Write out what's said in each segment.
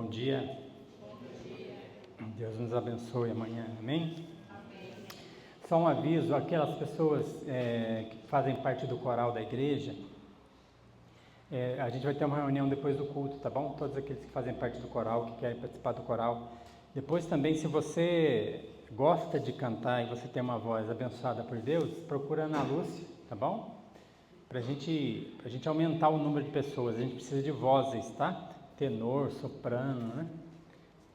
Bom dia. Deus nos abençoe amanhã, amém? Só um aviso, aquelas pessoas que fazem parte do coral da igreja, a gente vai ter uma reunião depois do culto, tá bom? Todos aqueles que fazem parte do coral, que querem participar do coral. Depois também, se você gosta de cantar e você tem uma voz abençoada por Deus, procura a Ana Lúcia, tá bom? Pra gente aumentar o número de pessoas, a gente precisa de vozes, tá? Tenor, soprano, né?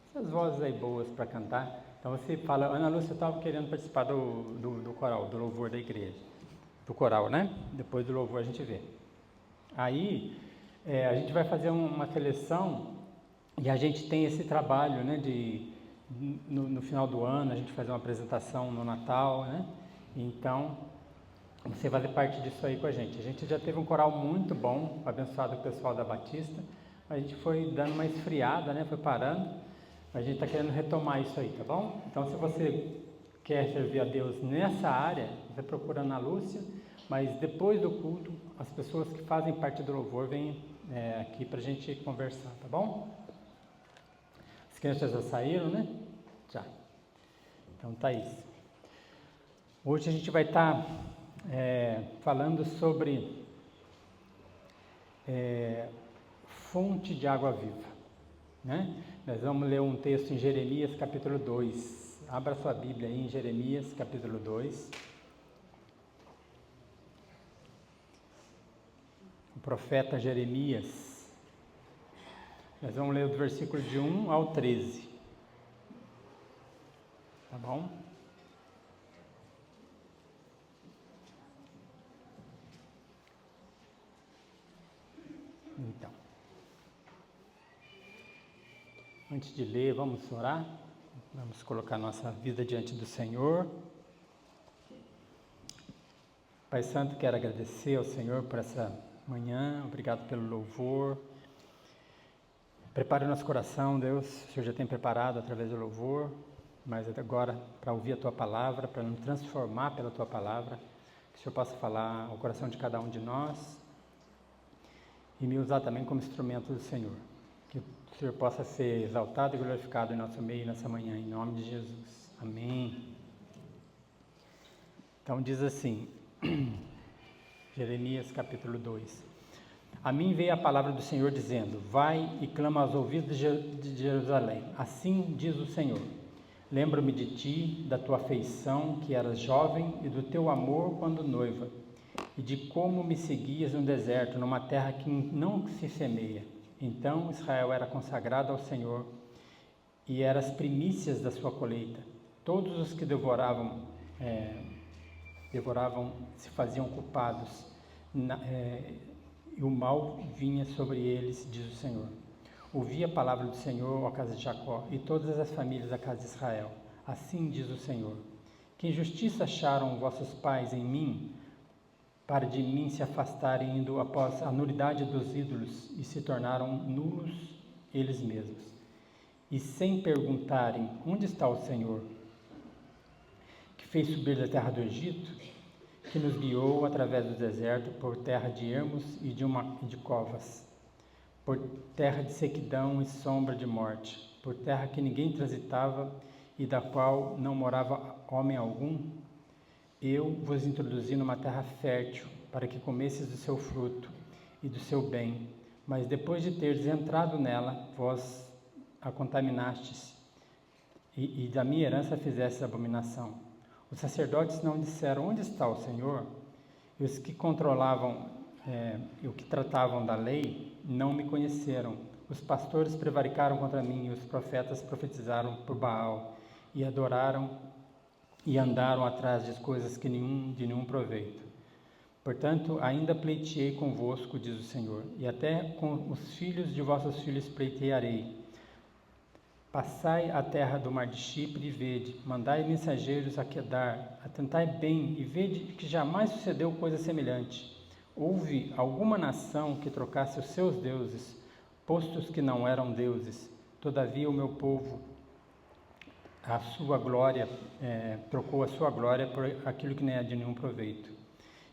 Essas vozes aí boas para cantar. Então você fala, Ana Lúcia, eu estava querendo participar do coral, do louvor da igreja. Do coral, né? Depois do louvor a gente vê. Aí a gente vai fazer uma seleção e a gente tem esse trabalho, né? No final do ano a gente fazer uma apresentação no Natal, né? Então você vai fazer parte disso aí com a gente. A gente já teve um coral muito bom, abençoado com o pessoal da Batista. A gente foi dando uma esfriada, né? Foi parando. A gente está querendo retomar isso aí, tá bom? Então, se você quer servir a Deus nessa área, você procura a Ana Lúcia, mas depois do culto, as pessoas que fazem parte do louvor vêm aqui para a gente conversar, tá bom? As crianças já saíram, né? Já. Então, tá isso. Hoje a gente vai estar falando sobre fonte de água viva, né? Nós vamos ler um texto em Jeremias capítulo 2. Abra sua Bíblia aí em Jeremias capítulo 2. O profeta Jeremias. Nós vamos ler do versículo de 1 ao 13. Tá bom? Então. Antes de ler, vamos orar. Vamos colocar nossa vida diante do Senhor. Pai Santo, quero agradecer ao Senhor por essa manhã. Obrigado pelo louvor. Prepare o nosso coração, Deus. O Senhor já tem preparado através do louvor, mas agora para ouvir a Tua palavra, para nos transformar pela Tua palavra. Que o Senhor possa falar ao coração de cada um de nós e me usar também como instrumento do Senhor. Que o Senhor possa ser exaltado e glorificado em nosso meio nessa manhã, em nome de Jesus. Amém. Então diz assim, Jeremias capítulo 2. A mim veio a palavra do Senhor dizendo, vai e clama aos ouvidos de Jerusalém. Assim diz o Senhor, lembro-me de ti, da tua afeição, que eras jovem, e do teu amor quando noiva, e de como me seguias no deserto, numa terra que não se semeia. Então Israel era consagrado ao Senhor e era as primícias da sua colheita. Todos os que devoravam se faziam culpados, e o mal vinha sobre eles, diz o Senhor. Ouvi a palavra do Senhor, ó casa de Jacó, e todas as famílias da casa de Israel. Assim diz o Senhor. Que injustiça acharam vossos pais em mim, para de mim se afastarem, indo após a nulidade dos ídolos, e se tornaram nulos eles mesmos. E sem perguntarem, onde está o Senhor, que fez subir da terra do Egito, que nos guiou através do deserto, por terra de ermos e de covas, por terra de sequidão e sombra de morte, por terra que ninguém transitava e da qual não morava homem algum. Eu vos introduzi numa terra fértil, para que comesses do seu fruto e do seu bem, mas depois de teres entrado nela, vós a contaminastes, e da minha herança fizestes abominação. Os sacerdotes não disseram, onde está o Senhor? E os que controlavam e o que tratavam da lei não me conheceram. Os pastores prevaricaram contra mim, e os profetas profetizaram por Baal, e adoraram e andaram atrás de coisas que de nenhum proveito. Portanto, ainda pleiteei convosco, diz o Senhor, e até com os filhos de vossos filhos pleitearei. Passai a terra do mar de Chipre e vede, mandai mensageiros a Quedar, atentai bem e vede que jamais sucedeu coisa semelhante. Houve alguma nação que trocasse os seus deuses, postos que não eram deuses. Todavia o meu povo a sua glória, trocou a sua glória por aquilo que não é de nenhum proveito.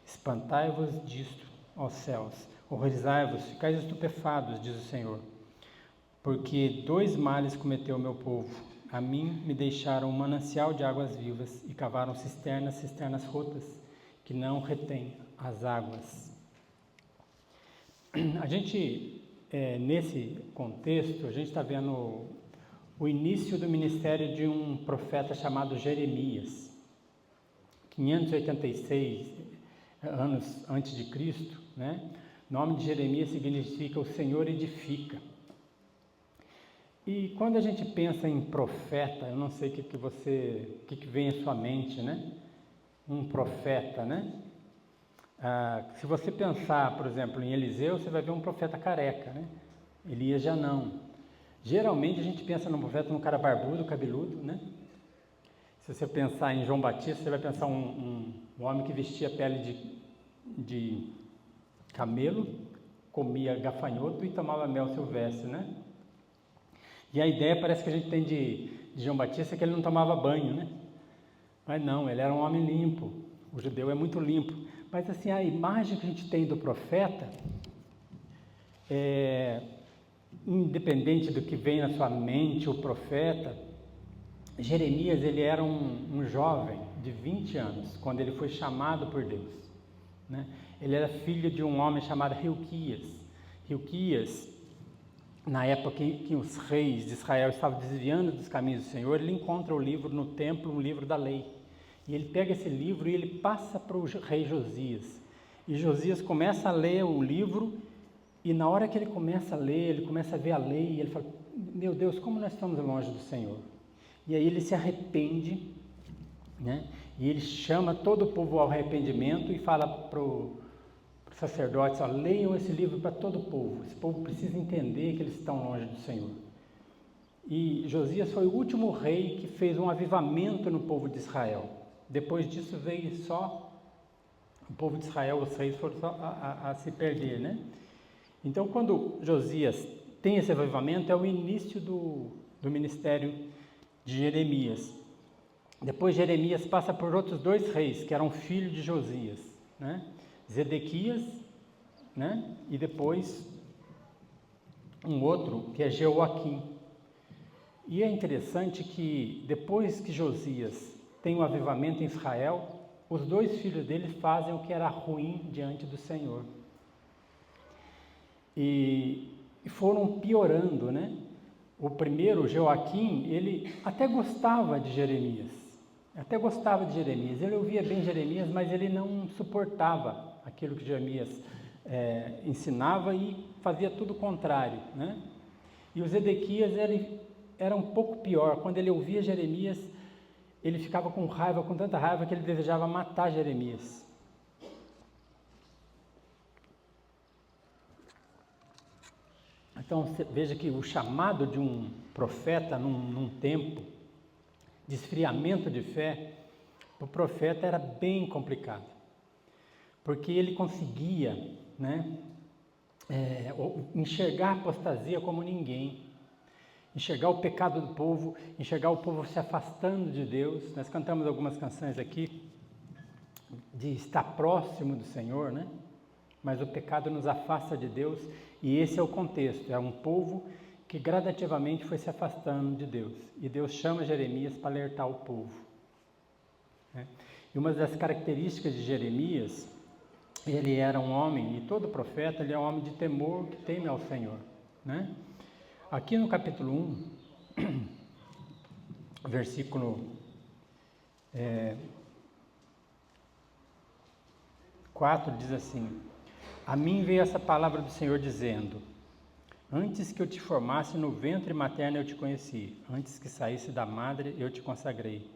Espantai-vos disto, ó céus, horrorizai-vos, ficais estupefados, diz o Senhor. porque 2 males cometeu o meu povo. A mim me deixaram um manancial de águas vivas e cavaram cisternas rotas, que não retêm as águas. A gente, nesse contexto, a gente está vendo o início do ministério de um profeta chamado Jeremias. 586 anos antes de Cristo, né? O nome de Jeremias significa o Senhor edifica. E quando a gente pensa em profeta, eu não sei o que vem à sua mente, né? Um profeta, né? Se você pensar, por exemplo, em Eliseu, você vai ver um profeta careca, né? Elias já não. Geralmente a gente pensa no profeta num cara barbudo, cabeludo, né? Se você pensar em João Batista, você vai pensar um homem que vestia pele de camelo, comia gafanhoto e tomava mel silvestre, né? E a ideia parece que a gente tem de João Batista é que ele não tomava banho, né? Mas não, ele era um homem limpo. O judeu é muito limpo. Mas assim, a imagem que a gente tem do profeta, independente do que vem na sua mente, o profeta, Jeremias, ele era um jovem de 20 anos, quando ele foi chamado por Deus, né? Ele era filho de um homem chamado Hilquias. Hilquias, na época em que os reis de Israel estavam desviando dos caminhos do Senhor, ele encontra o livro no templo, um livro da lei. E ele pega esse livro e ele passa para o rei Josias. E Josias começa a ler o livro, e na hora que ele começa a ler, ele começa a ver a lei, e ele fala, meu Deus, como nós estamos longe do Senhor. E aí ele se arrepende, né? E ele chama todo o povo ao arrependimento e fala para os sacerdotes, leiam esse livro para todo o povo. Esse povo precisa entender que eles estão longe do Senhor. E Josias foi o último rei que fez um avivamento no povo de Israel. Depois disso veio só o povo de Israel, os reis foram só a se perder, né? Então, quando Josias tem esse avivamento, é o início do ministério de Jeremias. Depois Jeremias passa por outros 2 reis, que eram filhos de Josias, né? Zedequias, né? E depois um outro, que é Jeoaquim. E é interessante que depois que Josias tem um avivamento em Israel, os 2 filhos dele fazem o que era ruim diante do Senhor. E foram piorando, né? O primeiro, Jeoaquim, ele até gostava de Jeremias. Ele ouvia bem Jeremias, mas ele não suportava aquilo que Jeremias ensinava e fazia tudo o contrário, né? E o Zedequias era um pouco pior. Quando ele ouvia Jeremias, ele ficava com raiva, com tanta raiva que ele desejava matar Jeremias. Então, você veja que o chamado de um profeta num tempo de esfriamento de fé, o profeta era bem complicado, porque ele conseguia, né, enxergar a apostasia como ninguém, enxergar o pecado do povo, enxergar o povo se afastando de Deus. Nós cantamos algumas canções aqui de estar próximo do Senhor, né? Mas o pecado nos afasta de Deus, e esse é o contexto, é um povo que gradativamente foi se afastando de Deus, e Deus chama Jeremias para alertar o povo, né? E uma das características de Jeremias, ele era um homem, e todo profeta, ele é um homem de temor que teme ao Senhor, né? Aqui no capítulo 1, versículo 4, diz assim: a mim veio essa palavra do Senhor dizendo, antes que eu te formasse no ventre materno eu te conheci, antes que saísse da madre eu te consagrei,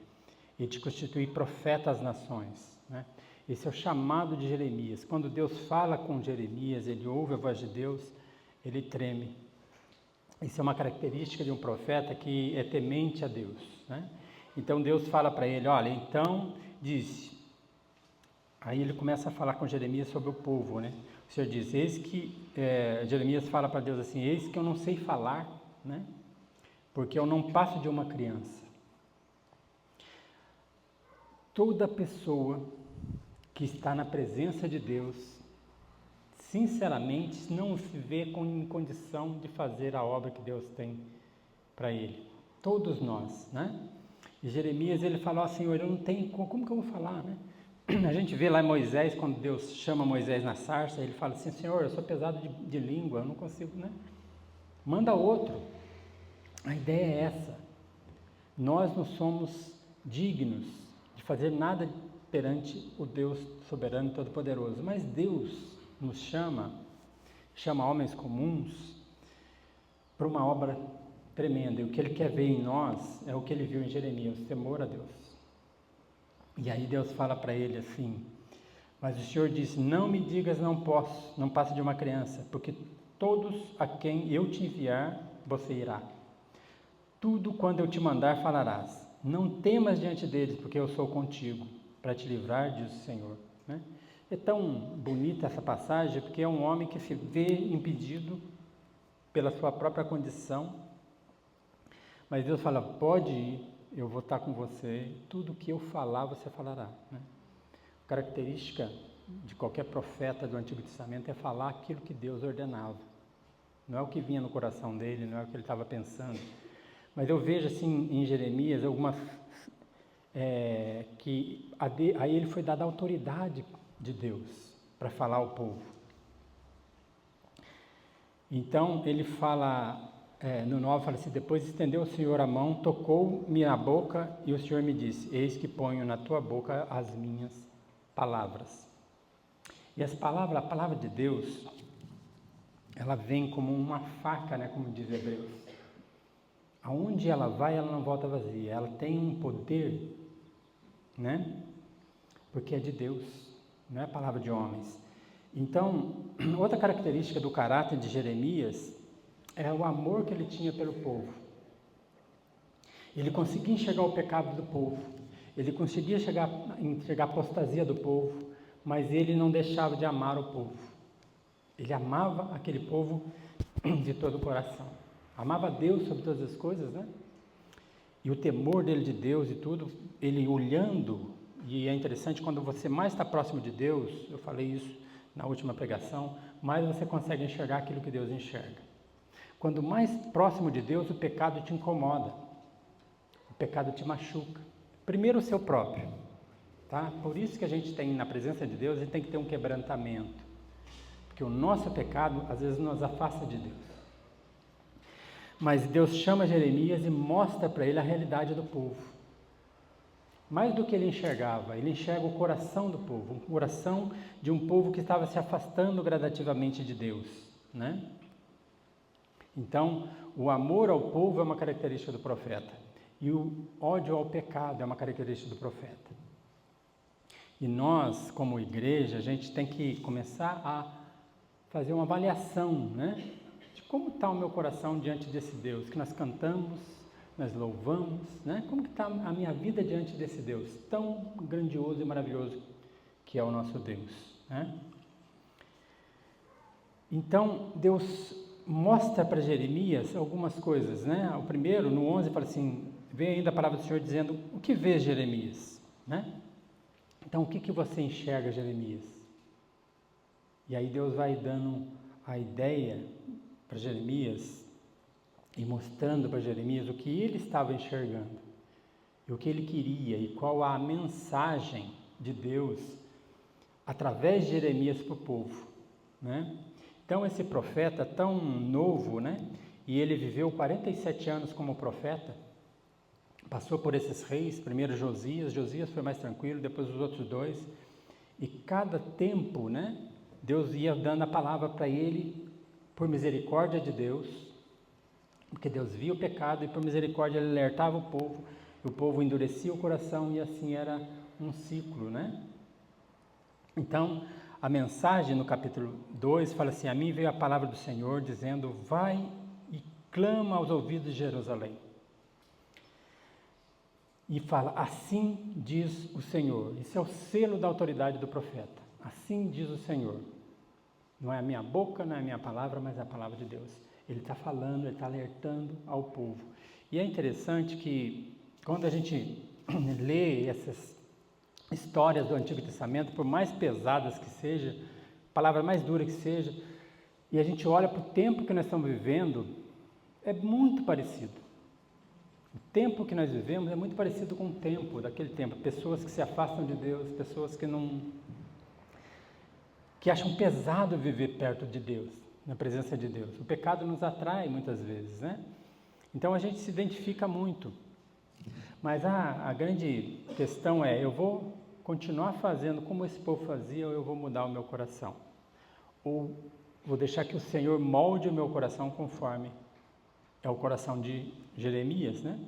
e te constituí profeta às nações, né? Esse é o chamado de Jeremias. Quando Deus fala com Jeremias, ele ouve a voz de Deus, ele treme. Isso é uma característica de um profeta que é temente a Deus, né? Então Deus fala para ele, olha, então disse. Aí ele começa a falar com Jeremias sobre o povo, né? O Senhor diz, Jeremias fala para Deus assim, eis que eu não sei falar, né? Porque eu não passo de uma criança. Toda pessoa que está na presença de Deus sinceramente, não se vê em condição de fazer a obra que Deus tem para ele. Todos nós, né? E Jeremias, ele falou assim, Senhor, eu não tenho, como que eu vou falar, né? A gente vê lá em Moisés, quando Deus chama Moisés na sarça, ele fala assim, Senhor, eu sou pesado de língua, eu não consigo, né? Manda outro. A ideia é essa. Nós não somos dignos de fazer nada perante o Deus soberano e todo-poderoso, mas Deus nos chama homens comuns para uma obra tremenda, e o que Ele quer ver em nós é o que Ele viu em Jeremias, temor a Deus. E aí Deus fala para ele assim, mas o Senhor disse, não me digas não posso, não passa de uma criança, porque todos a quem eu te enviar, você irá. Tudo quando eu te mandar falarás, não temas diante deles, porque eu sou contigo, para te livrar, diz o Senhor. Né? É tão bonita essa passagem, porque é um homem que se vê impedido pela sua própria condição, mas Deus fala, pode ir, eu vou estar com você, tudo que eu falar, você falará. Né? A característica de qualquer profeta do Antigo Testamento é falar aquilo que Deus ordenava. Não é o que vinha no coração dele, não é o que ele estava pensando. Mas eu vejo assim em Jeremias algumas que a ele foi dada a autoridade de Deus para falar ao povo. Então ele fala, no 9 fala assim, depois estendeu o Senhor a mão, tocou-me na boca e o Senhor me disse, eis que ponho na tua boca as minhas palavras. E a palavra de Deus, ela vem como uma faca, né, como diz Hebreus. Aonde ela vai, ela não volta vazia. Ela tem um poder, né? Porque é de Deus, não é a palavra de homens. Então, outra característica do caráter de Jeremias é o amor que ele tinha pelo povo. Ele conseguia enxergar o pecado do povo. Ele conseguia enxergar a apostasia do povo, mas ele não deixava de amar o povo. Ele amava aquele povo de todo o coração. Amava Deus sobre todas as coisas, né? E o temor dele de Deus e tudo, ele olhando, e é interessante quando você mais está próximo de Deus, eu falei isso na última pregação, mais você consegue enxergar aquilo que Deus enxerga. Quando mais próximo de Deus, o pecado te incomoda, o pecado te machuca. Primeiro o seu próprio, tá? Por isso que a gente tem, na presença de Deus, a gente tem que ter um quebrantamento, porque o nosso pecado às vezes nos afasta de Deus. Mas Deus chama Jeremias e mostra para ele a realidade do povo. Mais do que ele enxerga o coração do povo, o coração de um povo que estava se afastando gradativamente de Deus, né? Então, o amor ao povo é uma característica do profeta, e o ódio ao pecado é uma característica do profeta. E nós, como igreja, a gente tem que começar a fazer uma avaliação, né? De como está o meu coração diante desse Deus que nós cantamos, nós louvamos, né? Como que está a minha vida diante desse Deus tão grandioso e maravilhoso que é o nosso Deus, né? Então, Deus mostra para Jeremias algumas coisas, né? O primeiro, no 11, fala assim, vem ainda a palavra do Senhor dizendo, o que vê Jeremias, né? Então, o que você enxerga, Jeremias? E aí Deus vai dando a ideia para Jeremias e mostrando para Jeremias o que ele estava enxergando, e o que ele queria, e qual a mensagem de Deus através de Jeremias para o povo, né? Então esse profeta tão novo, né? E ele viveu 47 anos como profeta, passou por esses reis, primeiro Josias foi mais tranquilo, depois os outros dois, e cada tempo, né? Deus ia dando a palavra para ele, por misericórdia de Deus, porque Deus via o pecado e por misericórdia ele alertava o povo endurecia o coração e assim era um ciclo, né? Então, a mensagem no capítulo 2 fala assim, a mim veio a palavra do Senhor dizendo, vai e clama aos ouvidos de Jerusalém. E fala, assim diz o Senhor. Esse é o selo da autoridade do profeta. Assim diz o Senhor. Não é a minha boca, não é a minha palavra, mas é a palavra de Deus. Ele está falando, ele está alertando ao povo. E é interessante que, quando a gente lê essas histórias do Antigo Testamento, por mais pesadas que sejam, palavra mais dura que seja, e a gente olha para o tempo que nós estamos vivendo, é muito parecido. O tempo que nós vivemos é muito parecido com o tempo daquele tempo. Pessoas que se afastam de Deus, pessoas que acham pesado viver perto de Deus, na presença de Deus. O pecado nos atrai muitas vezes, né? Então a gente se identifica muito. Mas a grande questão é, eu vou continuar fazendo como esse povo fazia ou eu vou mudar o meu coração? Ou vou deixar que o Senhor molde o meu coração conforme é o coração de Jeremias, né?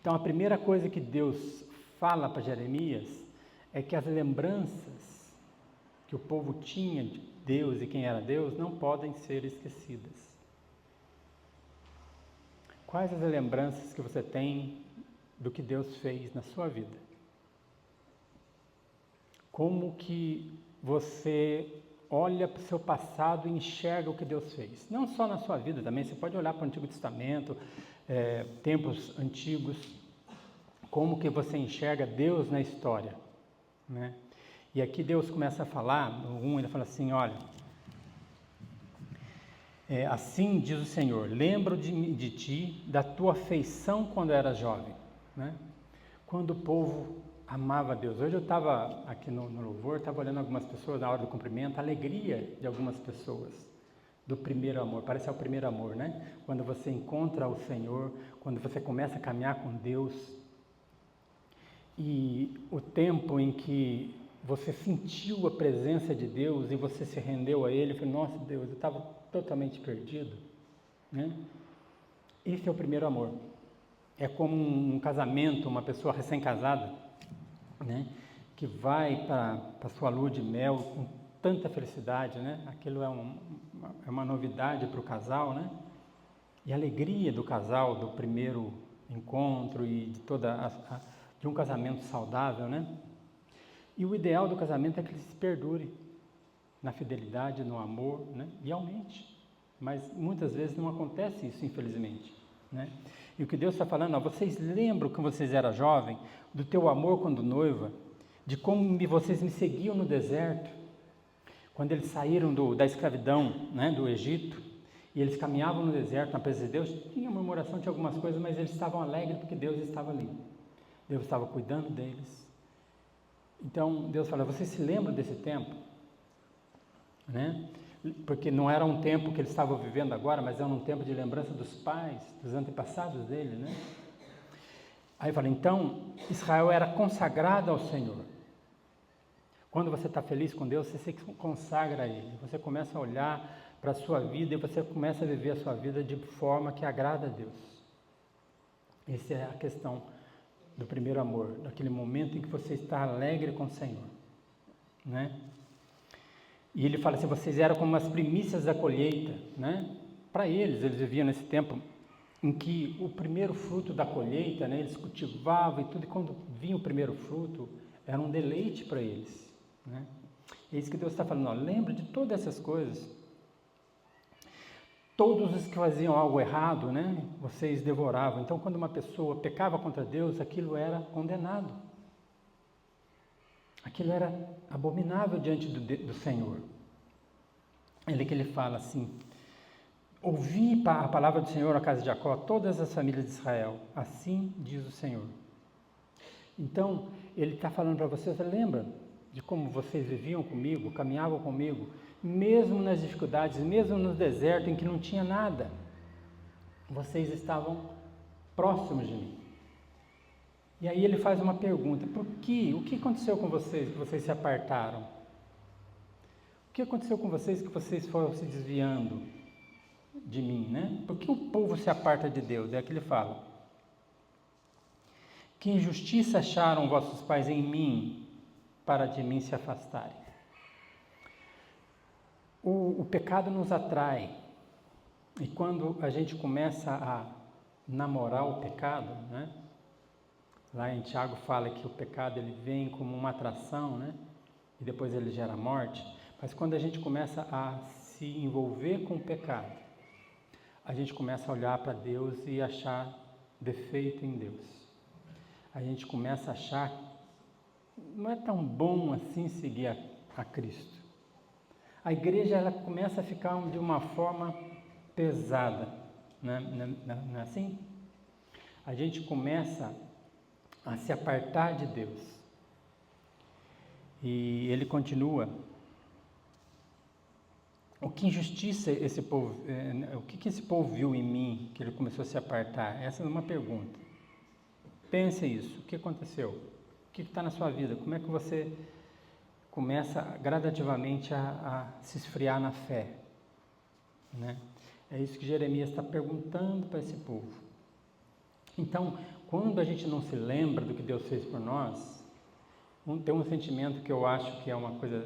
Então a primeira coisa que Deus fala para Jeremias é que as lembranças que o povo tinha de Deus e quem era Deus não podem ser esquecidas. Quais as lembranças que você tem do que Deus fez na sua vida? Como que você olha para o seu passado e enxerga o que Deus fez? Não só na sua vida também, você pode olhar para o Antigo Testamento, tempos antigos, como que você enxerga Deus na história, né? E aqui Deus começa a falar, no 1 ele fala assim, olha, assim diz o Senhor, lembro de ti, da tua afeição quando eras jovem, né? Quando o povo amava a Deus. Hoje eu estava aqui no louvor, estava olhando algumas pessoas na hora do cumprimento, a alegria de algumas pessoas, do primeiro amor, parece o primeiro amor, né? Quando você encontra o Senhor, quando você começa a caminhar com Deus, e o tempo em que você sentiu a presença de Deus e você se rendeu a Ele, falou, nossa Deus, eu estava totalmente perdido, né? Esse é o primeiro amor. É como um casamento, uma pessoa recém-casada, né? Que vai para a sua lua de mel com tanta felicidade, né? Aquilo é uma novidade para o casal, né? E a alegria do casal, do primeiro encontro e de de um casamento saudável, né? E o ideal do casamento é que ele se perdure na fidelidade, no amor, né? E aumente. Mas muitas vezes não acontece isso, infelizmente, né? E o que Deus está falando, ó, vocês lembram que vocês eram jovens, do teu amor quando noiva, de como vocês me seguiam no deserto, quando eles saíram da escravidão, né, do Egito, e eles caminhavam no deserto na presença de Deus, tinha murmuração de algumas coisas, mas eles estavam alegres porque Deus estava ali. Deus estava cuidando deles. Então, Deus fala, vocês se lembram desse tempo? Né? Porque não era um tempo que eles estavam vivendo agora, mas era um tempo de lembrança dos pais, dos antepassados dele, né? Aí fala, então, Israel era consagrado ao Senhor. Quando você está feliz com Deus, você se consagra a Ele. Você começa a olhar para a sua vida e você começa a viver a sua vida de forma que agrada a Deus. Essa é a questão do primeiro amor, daquele momento em que você está alegre com o Senhor, né? E ele fala assim, vocês eram como as primícias da colheita, né? Para eles viviam nesse tempo em que o primeiro fruto da colheita, né, eles cultivavam e tudo, e quando vinha o primeiro fruto, era um deleite para eles, né? É isso que Deus está falando, ó, lembra de todas essas coisas. Todos os que faziam algo errado, né, vocês devoravam. Então, quando uma pessoa pecava contra Deus, aquilo era condenado. Aquilo era abominável diante do Senhor. Ele fala assim, ouvi a palavra do Senhor à casa de Jacó, todas as famílias de Israel, assim diz o Senhor. Então, ele está falando para vocês, lembra de como vocês viviam comigo, caminhavam comigo, mesmo nas dificuldades, mesmo no deserto em que não tinha nada, vocês estavam próximos de mim. E aí ele faz uma pergunta, o que aconteceu com vocês, que vocês se apartaram? O que aconteceu com vocês que vocês foram se desviando de mim, né? Por que o povo se aparta de Deus? É que ele fala. Que injustiça acharam vossos pais em mim, para de mim se afastarem? O pecado nos atrai. E quando a gente começa a namorar o pecado, né? Lá em Tiago fala que o pecado ele vem como uma atração, né? E depois ele gera morte. Mas quando a gente começa a se envolver com o pecado, a gente começa a olhar para Deus e achar defeito em Deus. A gente começa a achar, não é tão bom assim seguir a Cristo. A igreja ela começa a ficar de uma forma pesada, né? Não é assim? A gente começa a se apartar de Deus. E ele continua: o que injustiça esse povo, o que esse povo viu em mim que ele começou a se apartar? Essa é uma pergunta. Pense isso, o que aconteceu? O que está na sua vida? Como é que você começa gradativamente a se esfriar na fé? Né? É isso que Jeremias está perguntando para esse povo. Então, quando a gente não se lembra do que Deus fez por nós, tem um sentimento que eu acho que é uma coisa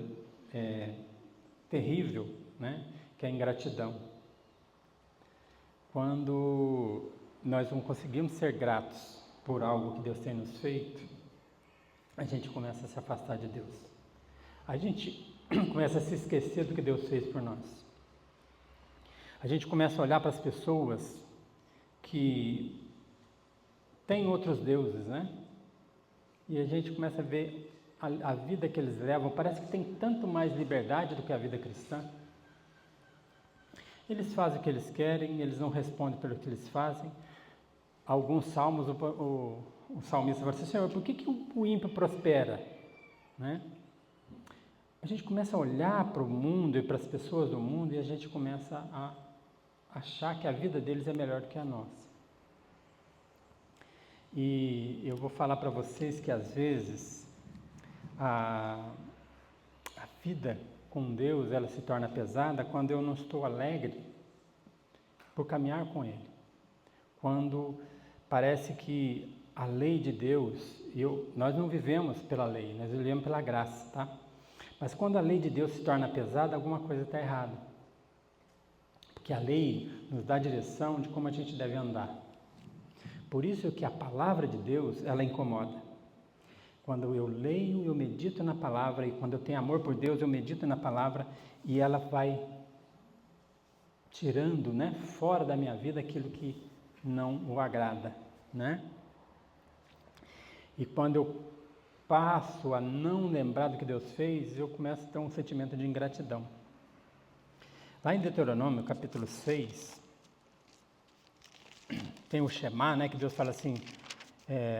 terrível, né? Que é a ingratidão. Quando nós não conseguimos ser gratos por algo que Deus tem nos feito, a gente começa a se afastar de Deus. A gente começa a se esquecer do que Deus fez por nós. A gente começa a olhar para as pessoas que têm outros deuses, né? E a gente começa a ver a vida que eles levam, parece que tem tanto mais liberdade do que a vida cristã. Eles fazem o que eles querem, eles não respondem pelo que eles fazem. Alguns salmos, o salmista fala assim: Senhor, por que o ímpio prospera? Né? A gente começa a olhar para o mundo e para as pessoas do mundo e a gente começa a achar que a vida deles é melhor do que a nossa. E eu vou falar para vocês que às vezes a vida com Deus ela se torna pesada quando eu não estou alegre por caminhar com Ele. Quando parece que a lei de Deus, nós não vivemos pela lei, nós vivemos pela graça, tá? Mas quando a lei de Deus se torna pesada, alguma coisa está errada. Porque a lei nos dá a direção de como a gente deve andar. Por isso que a palavra de Deus, ela incomoda. Quando eu leio, eu medito na palavra, e quando eu tenho amor por Deus, eu medito na palavra, e ela vai tirando, né, fora da minha vida aquilo que não o agrada, né? E quando eu passo a não lembrar do que Deus fez, eu começo a ter um sentimento de ingratidão. Lá em Deuteronômio, capítulo 6, tem o Shema, né, que Deus fala assim: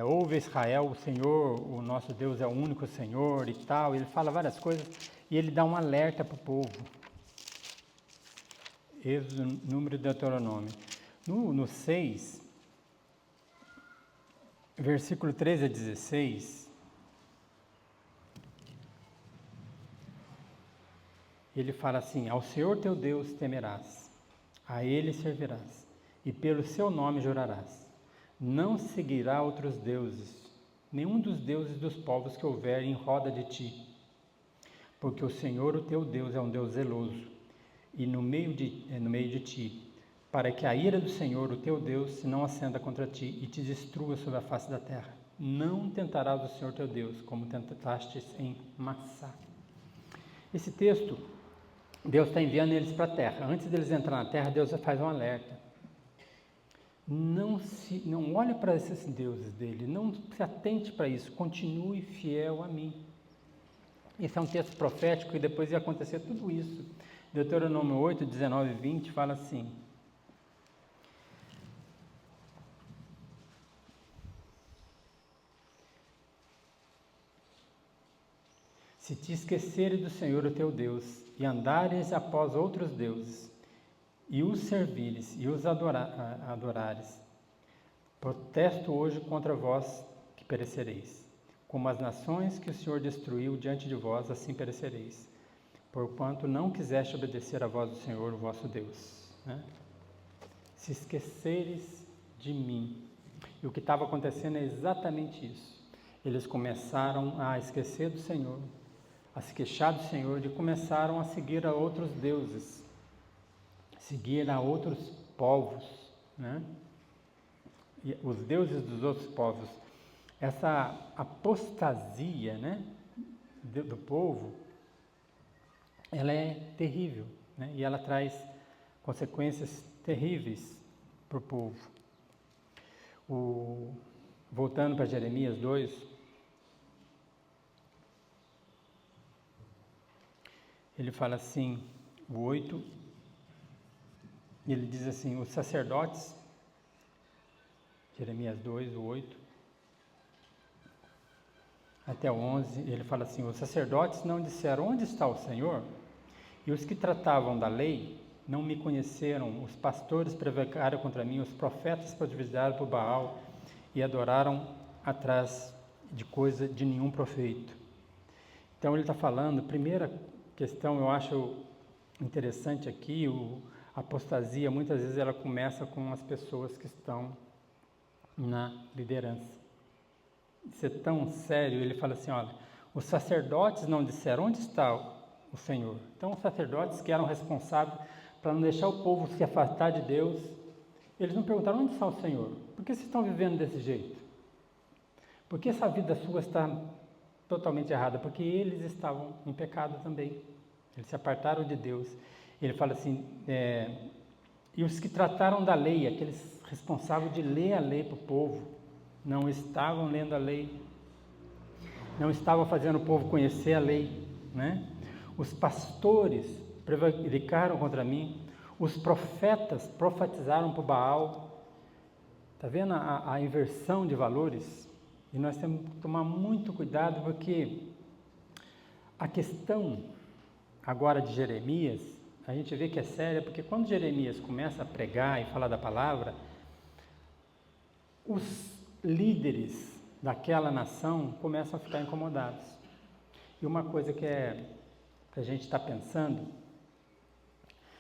ouve Israel, o Senhor, o nosso Deus é o único Senhor e tal. Ele fala várias coisas e ele dá um alerta para o povo. Êxodo, número de Deuteronômio. No 6, versículo 13 a 16, ele fala assim: ao Senhor teu Deus temerás, a Ele servirás, e pelo seu nome jurarás. Não seguirá outros deuses, nenhum dos deuses dos povos que houver em roda de ti, porque o Senhor, o teu Deus, é um Deus zeloso, e no meio de ti, para que a ira do Senhor, o teu Deus, se não acenda contra ti e te destrua sobre a face da terra. Não tentarás o Senhor teu Deus, como tentastes em Massá. Esse texto, Deus está enviando eles para a terra. Antes deles entrar na terra, Deus faz um alerta. Não olhe para esses deuses dele, não se atente para isso, continue fiel a mim. Esse é um texto profético e depois ia acontecer tudo isso. Deuteronômio 8, 19 e 20 fala assim: se te esqueceres do Senhor o teu Deus, e andares após outros deuses, e os servires, e os adorares, protesto hoje contra vós que perecereis. Como as nações que o Senhor destruiu diante de vós, assim perecereis, porquanto não quiseste obedecer à voz do Senhor, o vosso Deus. Né? Se esqueceres de mim. E o que estava acontecendo é exatamente isso. Eles começaram a esquecer do Senhor, a se queixar do Senhor, e começaram a seguir a outros deuses, seguir a outros povos, né? E os deuses dos outros povos. Essa apostasia, né, do povo, ela é terrível, né? E ela traz consequências terríveis para o povo. Voltando para Jeremias 2, ele fala assim, o 8, ele diz assim, os sacerdotes, Jeremias 2, o 8, até o 11, ele fala assim, os sacerdotes não disseram, onde está o Senhor? E os que tratavam da lei não me conheceram, os pastores prevaricaram contra mim, os profetas profetizaram por Baal e adoraram atrás de coisa de nenhum proveito. Então ele está falando, primeira questão eu acho interessante aqui, a apostasia muitas vezes ela começa com as pessoas que estão na liderança. Isso é tão sério, ele fala assim, olha, os sacerdotes não disseram, onde está o Senhor? Então os sacerdotes que eram responsáveis para não deixar o povo se afastar de Deus, eles não perguntaram, onde está o Senhor? Por que vocês estão vivendo desse jeito? Por que essa vida sua está totalmente errada? Porque eles estavam em pecado também, eles se apartaram de Deus. Ele fala assim, e os que trataram da lei, aqueles responsáveis de ler a lei para o povo, não estavam lendo a lei, não estavam fazendo o povo conhecer a lei, né? Os pastores prevaricaram contra mim, os profetas profetizaram para o Baal. Está vendo a inversão de valores? E nós temos que tomar muito cuidado, porque a questão agora de Jeremias, a gente vê que é séria, porque quando Jeremias começa a pregar e falar da palavra, os líderes daquela nação começam a ficar incomodados. E uma coisa que a gente está pensando,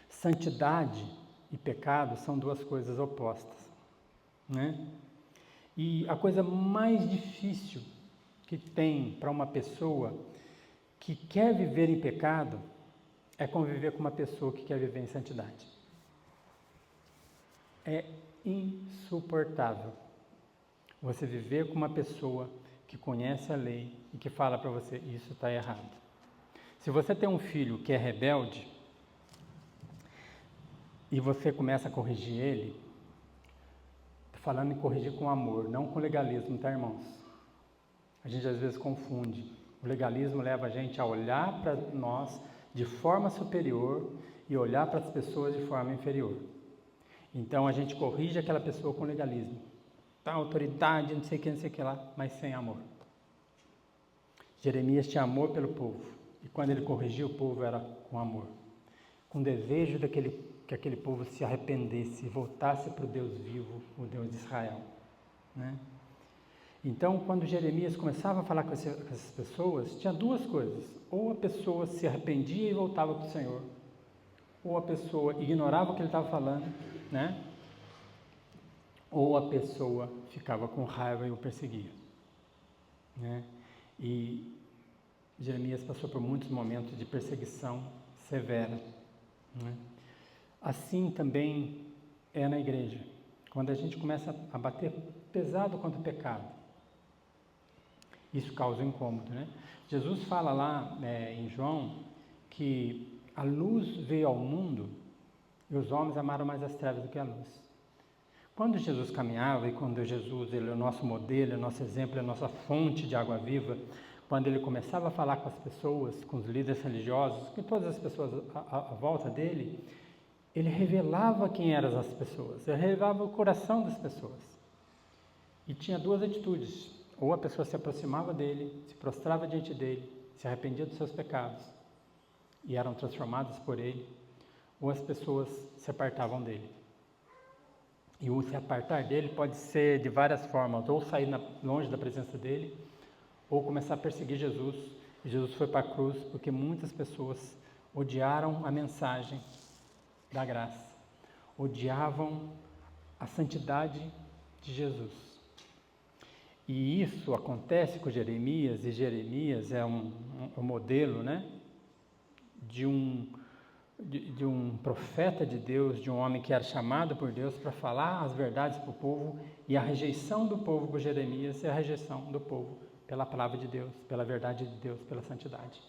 santidade e pecado são duas coisas opostas, né? E a coisa mais difícil que tem para uma pessoa que quer viver em pecado é conviver com uma pessoa que quer viver em santidade. É insuportável você viver com uma pessoa que conhece a lei e que fala para você, isso está errado. Se você tem um filho que é rebelde e você começa a corrigir ele, falando em corrigir com amor, não com legalismo, tá, irmãos? A gente às vezes confunde. O legalismo leva a gente a olhar para nós de forma superior e olhar para as pessoas de forma inferior. Então a gente corrige aquela pessoa com legalismo. Tá, autoridade, não sei o que lá, mas sem amor. Jeremias tinha amor pelo povo. E quando ele corrigia o povo era com amor. Com desejo que aquele povo se arrependesse e voltasse para o Deus vivo, o Deus de Israel, né? Então, quando Jeremias começava a falar com essas pessoas, tinha duas coisas. Ou a pessoa se arrependia e voltava para o Senhor, ou a pessoa ignorava o que ele estava falando, né? Ou a pessoa ficava com raiva e o perseguia, né? E Jeremias passou por muitos momentos de perseguição severa, né? Assim também é na igreja. Quando a gente começa a bater pesado contra o pecado, isso causa um incômodo, né? Jesus fala lá em João que a luz veio ao mundo e os homens amaram mais as trevas do que a luz. Quando Jesus caminhava e quando Jesus ele é o nosso modelo, é o nosso exemplo, é a nossa fonte de água viva, quando ele começava a falar com as pessoas, com os líderes religiosos, com todas as pessoas à volta dele, ele revelava quem eram as pessoas, ele revelava o coração das pessoas. E tinha duas atitudes: ou a pessoa se aproximava dele, se prostrava diante dele, se arrependia dos seus pecados e eram transformadas por ele, ou as pessoas se apartavam dele. E o se apartar dele pode ser de várias formas, ou sair longe da presença dele, ou começar a perseguir Jesus. E Jesus foi para a cruz porque muitas pessoas odiaram a mensagem da graça, odiavam a santidade de Jesus. E isso acontece com Jeremias, e Jeremias é um modelo, né, de um profeta de Deus, de um homem que era chamado por Deus para falar as verdades para o povo, e a rejeição do povo por Jeremias é a rejeição do povo pela palavra de Deus, pela verdade de Deus, pela santidade.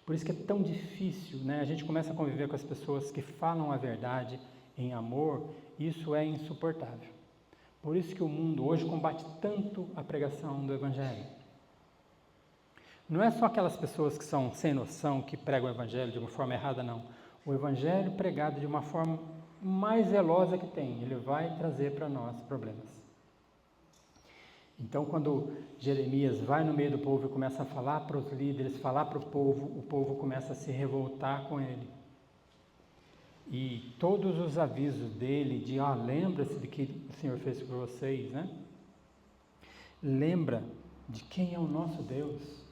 Por isso que é tão difícil, né? A gente começa a conviver com as pessoas que falam a verdade em amor, isso é insuportável. Por isso que o mundo hoje combate tanto a pregação do Evangelho. Não é só aquelas pessoas que são sem noção, que pregam o evangelho de uma forma errada, não. O evangelho pregado de uma forma mais zelosa que tem, ele vai trazer para nós problemas. Então, quando Jeremias vai no meio do povo e começa a falar para os líderes, falar para o povo começa a se revoltar com ele. E todos os avisos dele de, lembra-se de que o Senhor fez por vocês, né? Lembra de quem é o nosso Deus.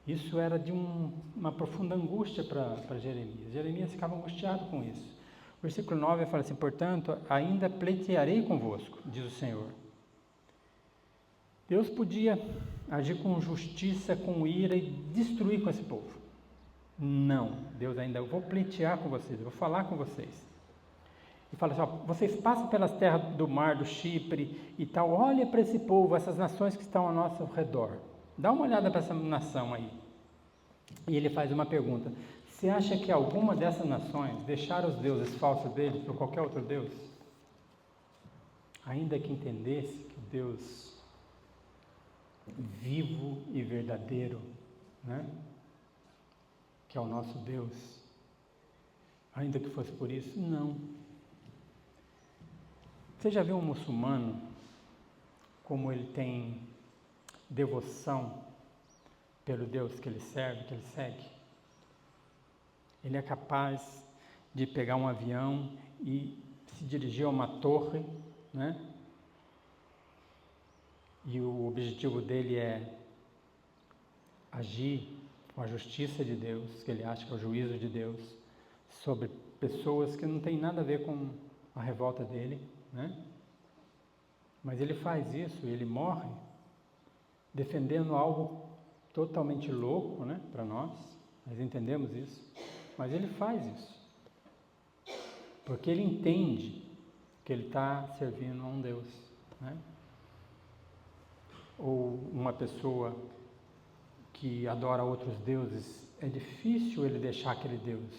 Isso era de uma profunda angústia para Jeremias. Jeremias ficava angustiado com isso. O versículo 9 fala assim: portanto, ainda pleitearei convosco, diz o Senhor. Deus podia agir com justiça, com ira e destruir com esse povo. Não, Deus ainda, eu vou pleitear com vocês, eu vou falar com vocês. E fala assim, vocês passam pelas terras do mar, do Chipre e tal, olha para esse povo, essas nações que estão ao nosso redor. Dá uma olhada para essa nação aí. E ele faz uma pergunta: você acha que alguma dessas nações deixaram os deuses falsos deles por qualquer outro Deus? Ainda que entendesse que o Deus vivo e verdadeiro, né? Que é o nosso Deus, ainda que fosse por isso, não. Você já viu um muçulmano, como ele tem devoção pelo Deus que ele serve, que ele segue? Ele é capaz de pegar um avião e se dirigir a uma torre, né? E o objetivo dele é agir com a justiça de Deus, que ele acha que é o juízo de Deus, sobre pessoas que não tem nada a ver com a revolta dele, né? Mas ele faz isso, ele morre defendendo algo totalmente louco, né, para nós entendemos isso, mas ele faz isso, porque ele entende que ele está servindo a um Deus, né? Ou uma pessoa que adora outros deuses, é difícil ele deixar aquele Deus,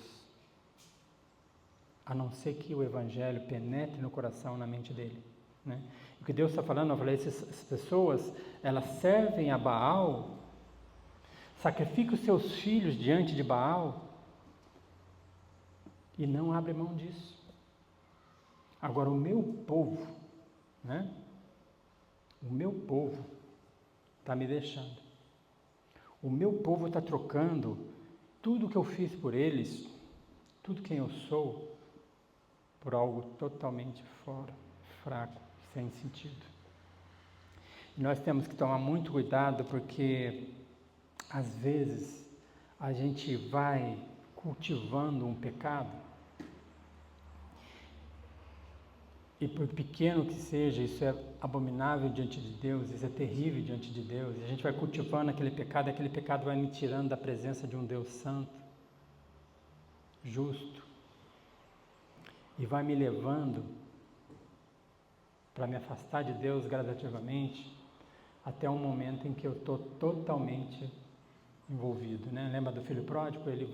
a não ser que o Evangelho penetre no coração, na mente dele, né? O que Deus está falando, eu falei, essas pessoas, elas servem a Baal, sacrificam os seus filhos diante de Baal e não abrem mão disso. Agora, o meu povo, né? O meu povo está me deixando. O meu povo está trocando tudo que eu fiz por eles, tudo quem eu sou, por algo totalmente fora, fraco, sem sentido. E nós temos que tomar muito cuidado, porque às vezes a gente vai cultivando um pecado, e por pequeno que seja, isso é abominável diante de Deus, isso é terrível diante de Deus, e a gente vai cultivando aquele pecado vai me tirando da presença de um Deus santo, justo, e vai me levando para me afastar de Deus gradativamente, até um momento em que eu estou totalmente envolvido, né? Lembra do filho pródigo? Ele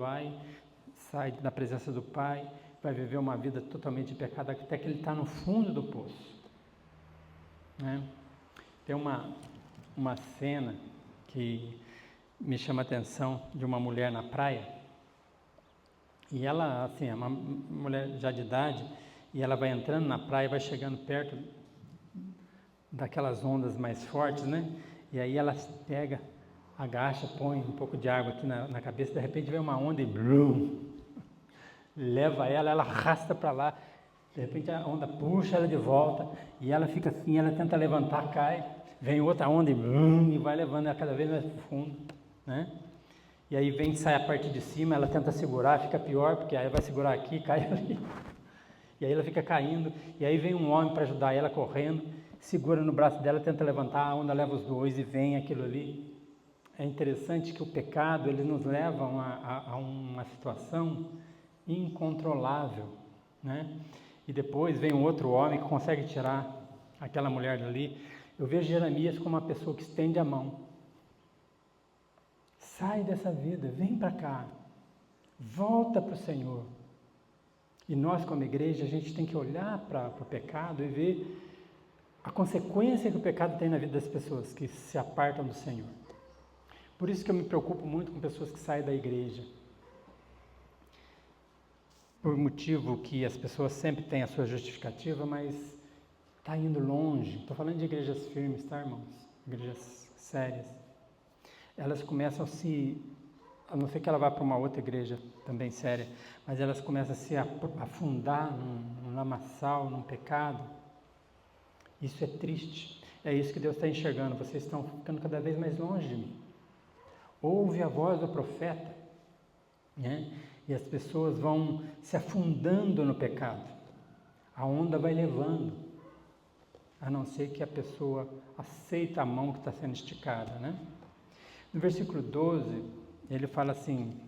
sai da presença do pai, vai viver uma vida totalmente de pecado, até que ele está no fundo do poço, né? Tem uma cena que me chama a atenção, de uma mulher na praia, e ela, assim, é uma mulher já de idade, e ela vai entrando na praia, vai chegando perto daquelas ondas mais fortes, né? E aí ela pega, agacha, põe um pouco de água aqui na cabeça, de repente vem uma onda e blum, leva ela arrasta para lá, de repente a onda puxa ela de volta, e ela fica assim, ela tenta levantar, cai, vem outra onda e vai levando ela cada vez mais para o fundo, né? E aí sai a parte de cima, ela tenta segurar, fica pior, porque aí vai segurar aqui, cai ali, e aí ela fica caindo, e aí vem um homem para ajudar ela correndo, segura no braço dela, tenta levantar, a onda leva os dois e vem aquilo ali. É interessante que o pecado, ele nos leva a uma situação incontrolável, né? E depois vem um outro homem que consegue tirar aquela mulher dali. Eu vejo Jeremias como uma pessoa que estende a mão. Sai dessa vida, vem para cá, volta para o Senhor. E nós, como igreja, a gente tem que olhar para o pecado e ver a consequência que o pecado tem na vida das pessoas que se apartam do Senhor. Por isso que eu me preocupo muito com pessoas que saem da igreja. Por motivo que as pessoas sempre têm a sua justificativa, mas está indo longe. Estou falando de igrejas firmes, tá, irmãos? Igrejas sérias. Elas começam a não ser que ela vá para uma outra igreja também séria, mas elas começam a se afundar num lamaçal, num pecado. Isso é triste. É isso que Deus está enxergando. Vocês estão ficando cada vez mais longe de mim. Ouve a voz do profeta, né? E as pessoas vão se afundando no pecado. A onda vai levando, a não ser que a pessoa aceita a mão que está sendo esticada, né? No versículo 12, ele fala assim: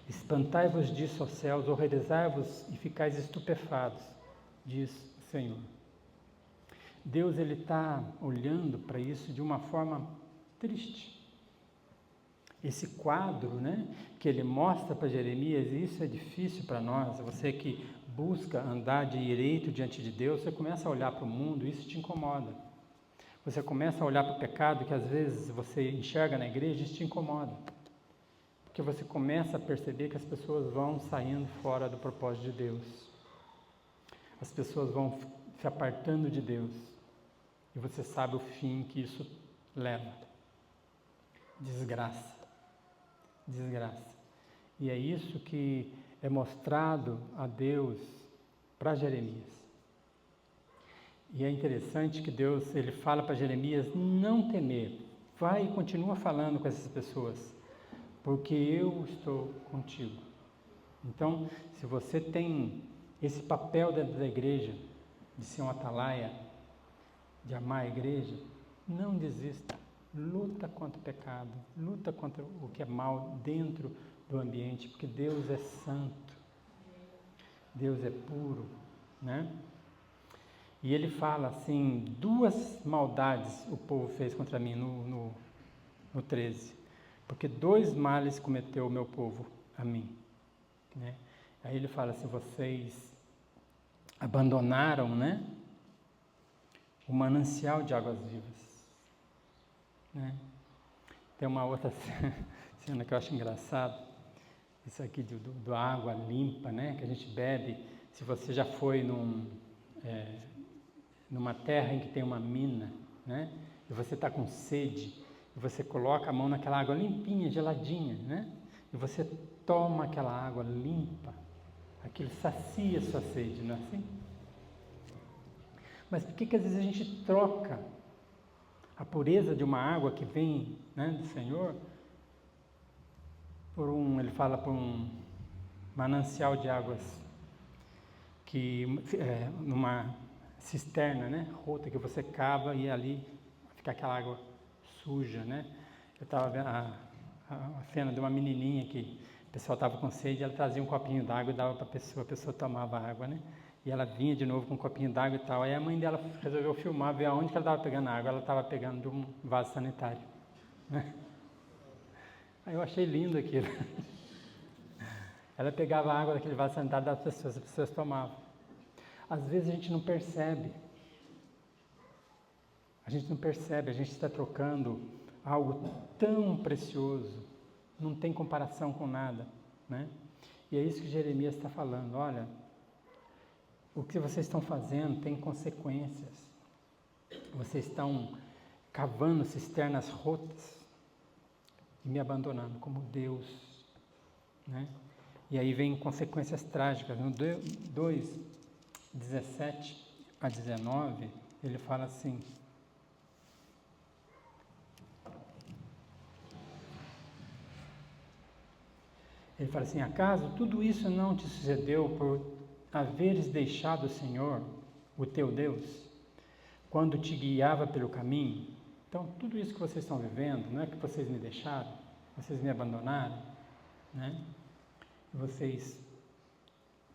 espantai-vos disso, ó céus, horrorizai-vos e ficais estupefados, diz o Senhor. Deus, ele está olhando para isso de uma forma triste. Esse quadro, né, que ele mostra para Jeremias, e isso é difícil para nós, você que busca andar direito diante de Deus, você começa a olhar para o mundo e isso te incomoda. Você começa a olhar para o pecado que às vezes você enxerga na igreja e isso te incomoda. Porque você começa a perceber que as pessoas vão saindo fora do propósito de Deus. As pessoas vão se apartando de Deus. E você sabe o fim que isso leva. Desgraça. Desgraça. E é isso que é mostrado a Deus para Jeremias. E é interessante que Deus, ele fala para Jeremias não temer. Vai e continua falando com essas pessoas, porque eu estou contigo. Então, se você tem esse papel dentro da igreja, de ser um atalaia, de amar a igreja, não desista. Luta contra o pecado, luta contra o que é mal dentro do ambiente, porque Deus é santo, Deus é puro, né? E ele fala assim, 2 maldades o povo fez contra mim no 13, porque 2 males cometeu o meu povo a mim, né? Aí ele fala assim, vocês abandonaram, né, o manancial de águas vivas, né? Tem uma outra cena que eu acho engraçado, isso aqui do água limpa, né, que a gente bebe. Se você já foi numa terra em que tem uma mina, né, e você está com sede, e você coloca a mão naquela água limpinha, geladinha, né, e você toma aquela água limpa, aquilo sacia a sua sede, não é assim? Mas por que às vezes a gente troca a pureza de uma água que vem, né, do Senhor, ele fala por um manancial de águas que numa cisterna, né, rota que você cava e ali fica aquela água suja, né? Eu estava vendo a cena de uma menininha que o pessoal estava com sede, ela trazia um copinho d'água e dava para a pessoa tomava água, né? E ela vinha de novo com um copinho d'água e tal. Aí a mãe dela resolveu filmar, ver aonde que ela estava pegando a água. Ela estava pegando de um vaso sanitário, né? Aí eu achei lindo aquilo. Ela pegava a água daquele vaso sanitário das pessoas, as pessoas tomavam. Às vezes a gente não percebe. A gente não percebe, a gente está trocando algo tão precioso, não tem comparação com nada, né? E é isso que Jeremias está falando, olha, o que vocês estão fazendo tem consequências. Vocês estão cavando cisternas rotas e me abandonando como Deus, né? E aí vem consequências trágicas. No 2, 17 a 19, ele fala assim: ele fala assim, acaso tudo isso não te sucedeu por haveres deixado o Senhor, o teu Deus, quando te guiava pelo caminho? Então, tudo isso que vocês estão vivendo, não é que vocês me deixaram, vocês me abandonaram, né? Vocês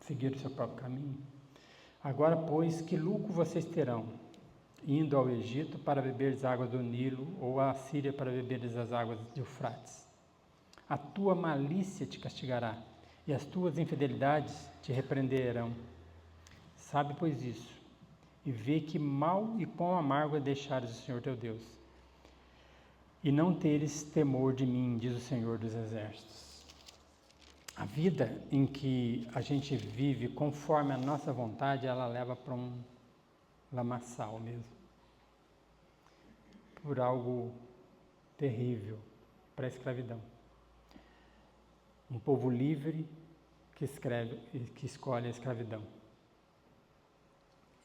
seguiram o seu próprio caminho. Agora, pois, que lucro vocês terão, indo ao Egito para beberes águas do Nilo, ou à Síria para beberes as águas de Eufrates? A tua malícia te castigará, e as tuas infidelidades te repreenderão. Sabe, pois, isso, e vê que mal e quão amargo é deixares o Senhor teu Deus. e não teres temor de mim, diz o Senhor dos Exércitos. A vida em que a gente vive conforme a nossa vontade, ela leva para um lamaçal mesmo, por algo terrível, para a escravidão. Um povo livre que escolhe a escravidão.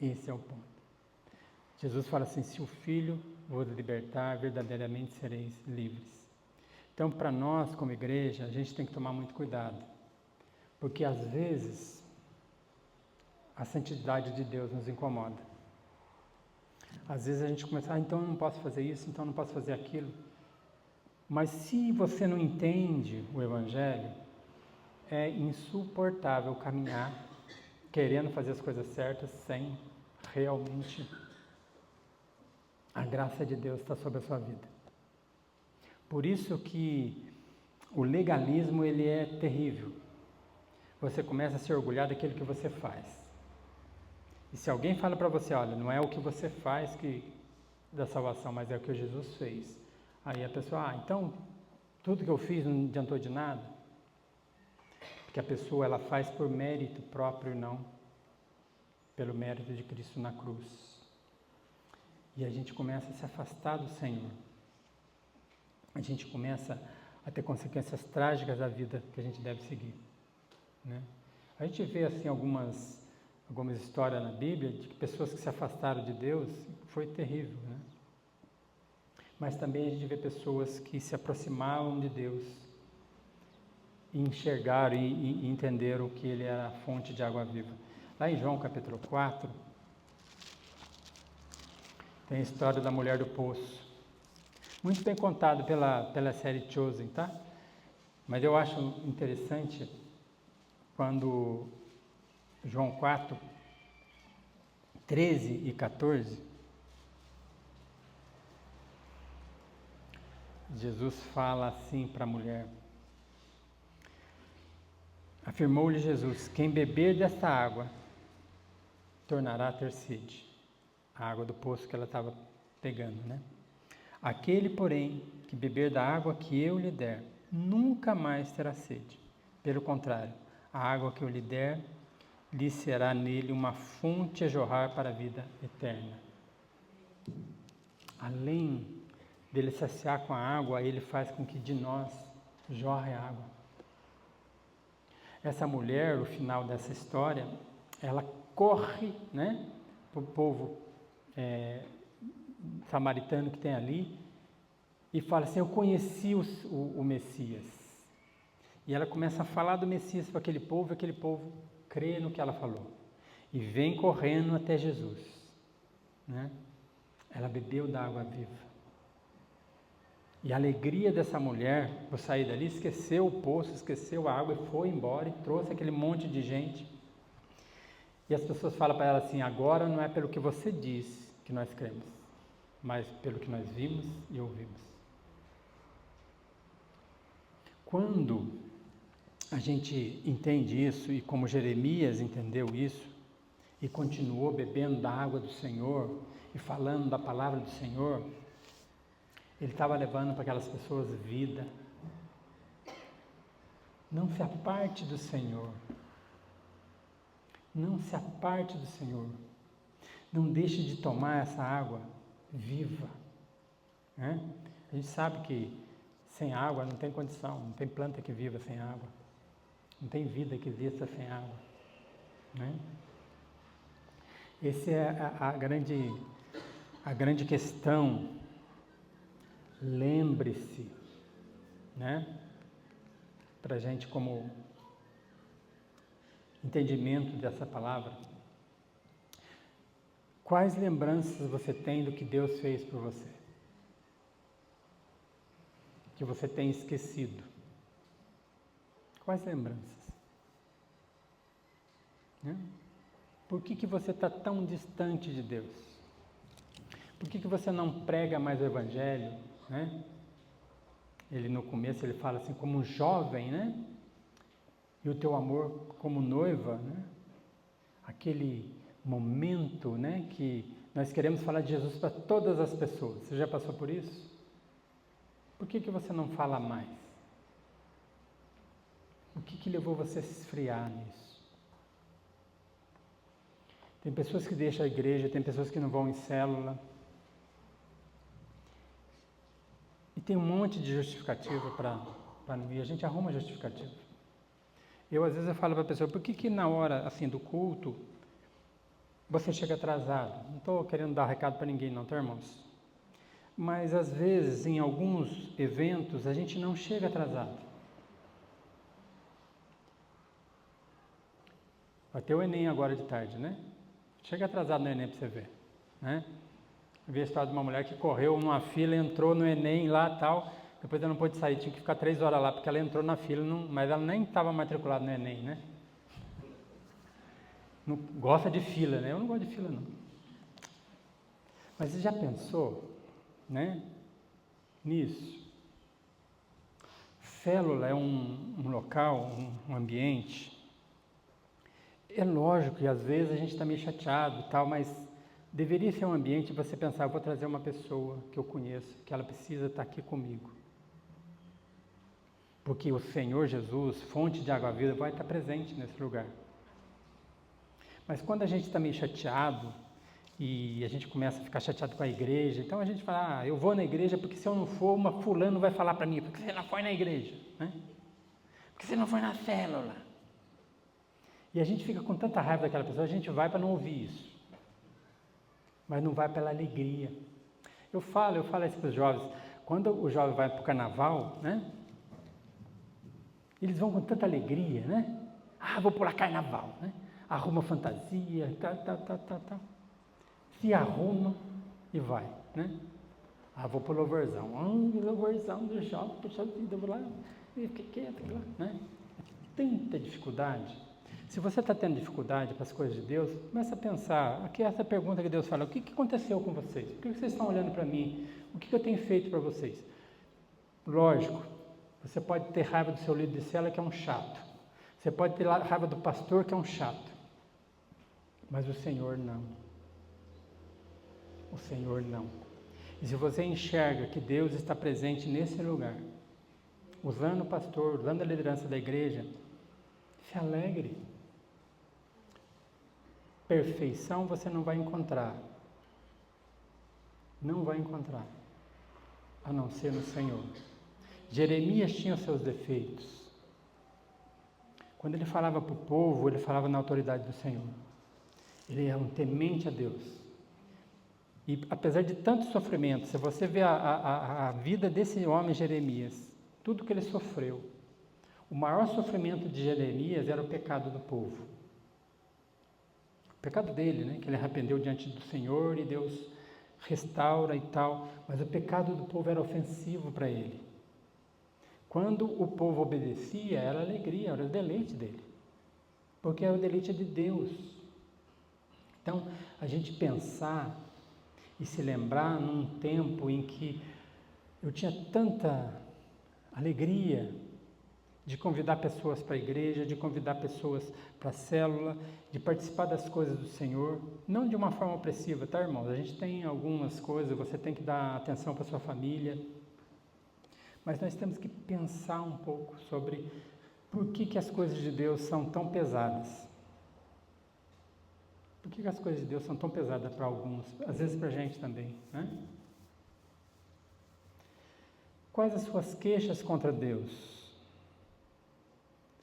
Esse é o ponto. Jesus fala assim: se o Filho vos libertar, verdadeiramente sereis livres. Então, para nós, como igreja, a gente tem que tomar muito cuidado, porque às vezes a santidade de Deus nos incomoda. Às vezes a gente começa, então eu não posso fazer isso, então eu não posso fazer aquilo. Mas se você não entende o Evangelho, é insuportável caminhar querendo fazer as coisas certas sem realmente a graça de Deus estar sobre a sua vida. Por isso que o legalismo ele é terrível. Você começa a se orgulhar daquilo que você faz. E se alguém fala para você, olha, não é o que você faz que da salvação, mas é o que Jesus fez. Aí a pessoa, então, tudo que eu fiz não adiantou de nada? Porque a pessoa ela faz por mérito próprio, não pelo mérito de Cristo na cruz. E a gente começa a se afastar do Senhor. A gente começa a ter consequências trágicas da vida que a gente deve seguir, né? A gente vê assim algumas histórias na Bíblia de que pessoas que se afastaram de Deus, foi terrível, né? Mas também a gente vê pessoas que se aproximavam de Deus e enxergaram e entenderam que Ele era a fonte de água viva. Lá em João capítulo 4, tem a história da mulher do poço. Muito bem contado pela série Chosen, tá? Mas eu acho interessante quando João 4, 13 e 14, Jesus fala assim para a mulher. Afirmou-lhe Jesus: quem beber desta água tornará a ter sede. A água do poço que ela estava pegando, né? Aquele, porém, que beber da água que eu lhe der, nunca mais terá sede. Pelo contrário, a água que eu lhe der, lhe será nele uma fonte a jorrar para a vida eterna. Além dele saciar com a água, ele faz com que de nós jorre a água. Essa mulher, no final dessa história, ela corre, né, para o povo samaritano que tem ali, e fala assim, eu conheci o Messias. E ela começa a falar do Messias para aquele povo, e aquele povo crê no que ela falou. E vem correndo até Jesus, né? Ela bebeu da água viva. E a alegria dessa mulher, por sair dali, esqueceu o poço, esqueceu a água e foi embora e trouxe aquele monte de gente. E as pessoas falam para ela assim, agora não é pelo que você diz que nós cremos, mas pelo que nós vimos e ouvimos. Quando a gente entende isso, e como Jeremias entendeu isso, e continuou bebendo da água do Senhor, e falando da palavra do Senhor, ele estava levando para aquelas pessoas vida. Não se aparte do Senhor. Não se aparte do Senhor. Não deixe de tomar essa água viva, né? A gente sabe que sem água não tem condição, não tem planta que viva sem água. Não tem vida que exista sem água, né? Essa é a grande questão. Lembre-se, né? Para a gente como entendimento dessa palavra. Quais lembranças você tem do que Deus fez por você? Que você tem esquecido? Quais lembranças? Né? Por que você está tão distante de Deus? Por que você não prega mais o Evangelho, né? Ele no começo ele fala assim, como jovem, né? E o teu amor como noiva, né? Aquele momento, né? Que nós queremos falar de Jesus para todas as pessoas. Você já passou por isso? Por que você não fala mais? O que levou você a se esfriar nisso? Tem pessoas que deixam a igreja, tem pessoas que não vão em célula. E tem um monte de justificativa para não ir. A gente arruma justificativa. Às vezes eu falo para a pessoa, por que na hora assim, do culto você chega atrasado? Não estou querendo dar recado para ninguém não, tá, irmãos? Mas às vezes, em alguns eventos, a gente não chega atrasado. Vai ter o Enem agora de tarde, né? Chega atrasado no Enem para você ver, né? Eu vi a história de uma mulher que correu numa fila, entrou no Enem lá e tal, depois ela não pôde sair, tinha que ficar 3 horas lá, porque ela entrou na fila, mas ela nem estava matriculada no Enem, né? Não gosta de fila, né? Eu não gosto de fila, não. Mas você já pensou, né, nisso? Célula é um local, um ambiente. É lógico que às vezes a gente está meio chateado e tal, mas deveria ser um ambiente de você pensar, eu vou trazer uma pessoa que eu conheço, que ela precisa estar aqui comigo. Porque o Senhor Jesus, fonte de água viva, vai estar presente nesse lugar. Mas quando a gente está meio chateado, e a gente começa a ficar chateado com a igreja, então a gente fala, eu vou na igreja porque se eu não for, uma fulano vai falar para mim, porque você não foi na igreja, né? Porque você não foi na célula. E a gente fica com tanta raiva daquela pessoa, a gente vai para não ouvir isso. Mas não vai pela alegria. Eu falo isso para os jovens, quando o jovem vai para o carnaval, né? Eles vão com tanta alegria, né? Vou pular carnaval, né? Arruma fantasia, tal. Se arruma e vai, né? Vou pro louvorzão. Louvorzão do jovem, puxa vida, vou lá, fica quieto, né? Tanta dificuldade. Se você está tendo dificuldade para as coisas de Deus, começa a pensar, aqui é essa pergunta que Deus fala, o que aconteceu com vocês? Por que vocês estão olhando para mim? O que eu tenho feito para vocês? Lógico, você pode ter raiva do seu líder de célula, que é um chato. Você pode ter raiva do pastor, que é um chato. Mas o Senhor não. O Senhor não. E se você enxerga que Deus está presente nesse lugar, usando o pastor, usando a liderança da igreja, se alegre. Perfeição você não vai encontrar. Não vai encontrar. A não ser no Senhor. Jeremias tinha os seus defeitos. Quando ele falava para o povo, ele falava na autoridade do Senhor. Ele era um temente a Deus. E apesar de tanto sofrimento, se você vê a vida desse homem Jeremias, tudo que ele sofreu, o maior sofrimento de Jeremias era o pecado do povo. O pecado dele, né? Que ele arrependeu diante do Senhor e Deus restaura e tal. Mas o pecado do povo era ofensivo para ele. Quando o povo obedecia, era alegria, era o deleite dele. Porque era o deleite de Deus. Então, a gente pensar e se lembrar num tempo em que eu tinha tanta alegria de convidar pessoas para a igreja, de convidar pessoas para a célula, de participar das coisas do Senhor, não de uma forma opressiva, tá, irmãos? A gente tem algumas coisas, você tem que dar atenção para a sua família, mas nós temos que pensar um pouco sobre por que as coisas de Deus são tão pesadas. Por que as coisas de Deus são tão pesadas para alguns, às vezes para a gente também, né? Quais as suas queixas contra Deus?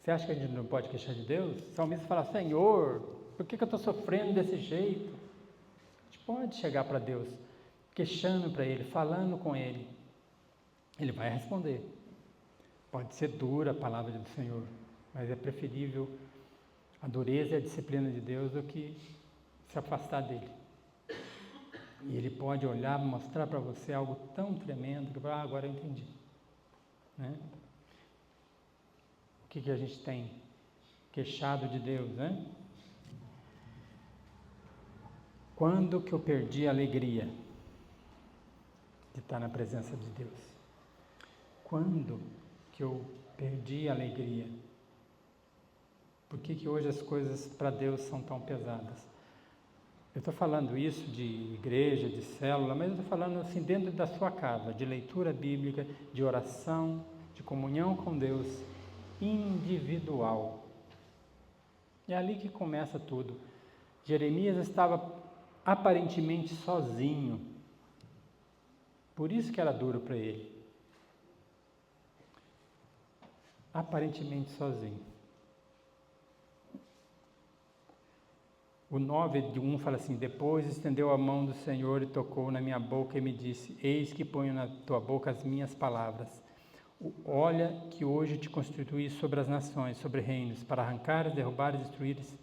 Você acha que a gente não pode queixar de Deus? O salmista fala, Senhor, por que eu estou sofrendo desse jeito? A gente pode chegar para Deus, queixando para Ele, falando com Ele. Ele vai responder. Pode ser dura a palavra do Senhor, mas é preferível a dureza e a disciplina de Deus do que se afastar dele. E Ele pode olhar, mostrar para você algo tão tremendo, que agora eu entendi. Né? O que a gente tem queixado de Deus, né? Quando que eu perdi a alegria de estar na presença de Deus? Quando que eu perdi a alegria? Por que hoje as coisas para Deus são tão pesadas? Eu estou falando isso de igreja, de célula, mas eu estou falando assim dentro da sua casa, de leitura bíblica, de oração, de comunhão com Deus, individual. É ali que começa tudo. Jeremias estava aparentemente sozinho, por isso que era duro para ele. Aparentemente sozinho. O 9:1 fala assim: depois estendeu a mão do Senhor e tocou na minha boca e me disse: eis que ponho na tua boca as minhas palavras. Olha que hoje te constituí sobre as nações, sobre reinos, para arrancares, derrubares, destruíres,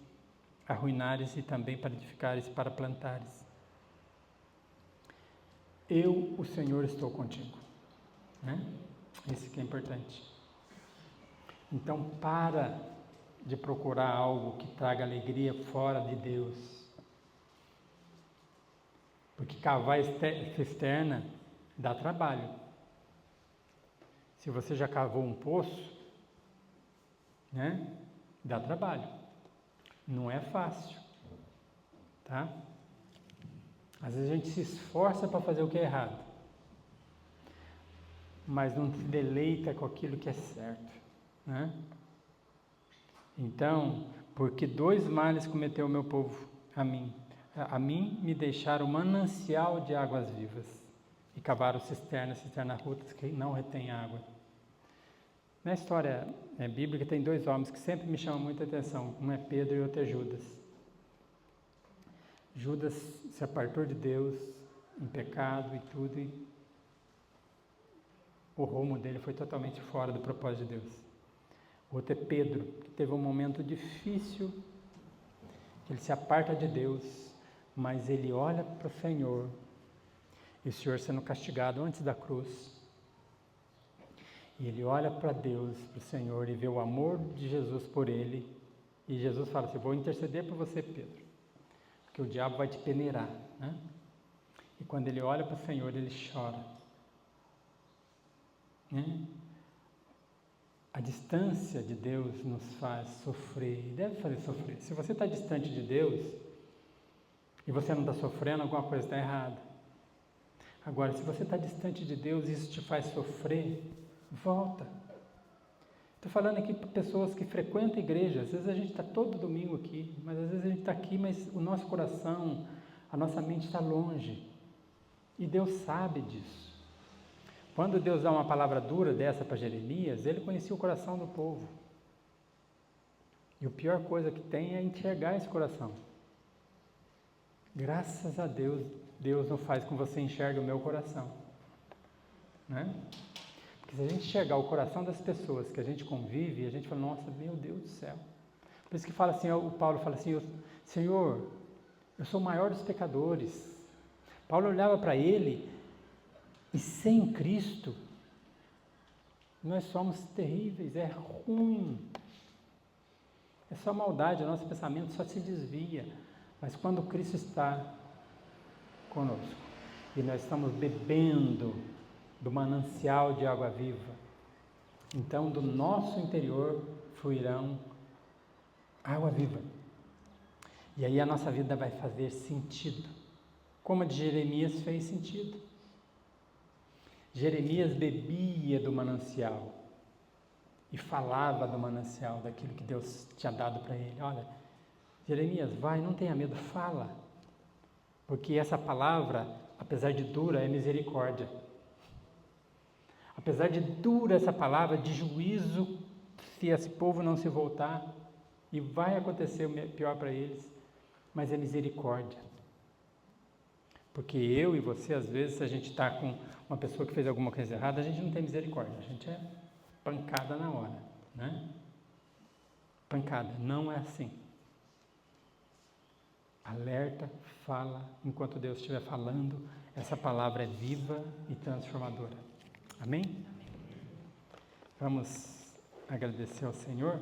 arruinares e também para edificares, para plantares. Eu, o Senhor, estou contigo. Né? Isso que é importante. Então, para de procurar algo que traga alegria fora de Deus. Porque cavar cisterna dá trabalho. Se você já cavou um poço, né? Dá trabalho. Não é fácil. Tá? Às vezes a gente se esforça para fazer o que é errado. Mas não se deleita com aquilo que é certo. Né? Então, porque 2 males cometeu o meu povo a mim me deixaram manancial de águas vivas e cavaram cisterna rutas que não retém água. Na história bíblica tem 2 homens que sempre me chamam muita atenção, um é Pedro e outro é Judas. Judas se apartou de Deus em pecado e tudo, e o rumo dele foi totalmente fora do propósito de Deus. O outro é Pedro, que teve um momento difícil, ele se aparta de Deus, mas ele olha para o Senhor, e o Senhor sendo castigado antes da cruz, e ele olha para Deus, para o Senhor, e vê o amor de Jesus por ele, e Jesus fala assim: vou interceder por você, Pedro, porque o diabo vai te peneirar, né? E quando ele olha para o Senhor, ele chora, né? A distância de Deus nos faz sofrer, e deve fazer sofrer. Se você está distante de Deus, e você não está sofrendo, alguma coisa está errada. Agora, se você está distante de Deus e isso te faz sofrer, volta. Estou falando aqui para pessoas que frequentam a igreja. Às vezes a gente está todo domingo aqui, mas às vezes a gente está aqui, mas o nosso coração, a nossa mente está longe. E Deus sabe disso. Quando Deus dá uma palavra dura dessa para Jeremias, ele conhecia o coração do povo. E a pior coisa que tem é enxergar esse coração. Graças a Deus, Deus não faz com que você enxergue o meu coração. Né? Porque se a gente enxergar o coração das pessoas que a gente convive, a gente fala: nossa, meu Deus do céu. Por isso que fala assim, o Paulo fala assim: Senhor, eu sou o maior dos pecadores. Paulo olhava para ele, e sem Cristo, nós somos terríveis, é ruim. É só maldade, o nosso pensamento só se desvia. Mas quando Cristo está conosco, e nós estamos bebendo do manancial de água viva, então do nosso interior fluirão água viva. E aí a nossa vida vai fazer sentido, como a de Jeremias fez sentido. Jeremias bebia do manancial e falava do manancial, daquilo que Deus tinha dado para ele. Olha, Jeremias, vai, não tenha medo, fala. Porque essa palavra, apesar de dura, é misericórdia. Apesar de dura essa palavra, de juízo, se esse povo não se voltar, e vai acontecer o pior para eles, mas é misericórdia. Porque eu e você, às vezes, se a gente está com uma pessoa que fez alguma coisa errada, a gente não tem misericórdia, a gente é pancada na hora, né? Pancada, não é assim. Alerta, fala, enquanto Deus estiver falando, essa palavra é viva e transformadora. Amém? Vamos agradecer ao Senhor.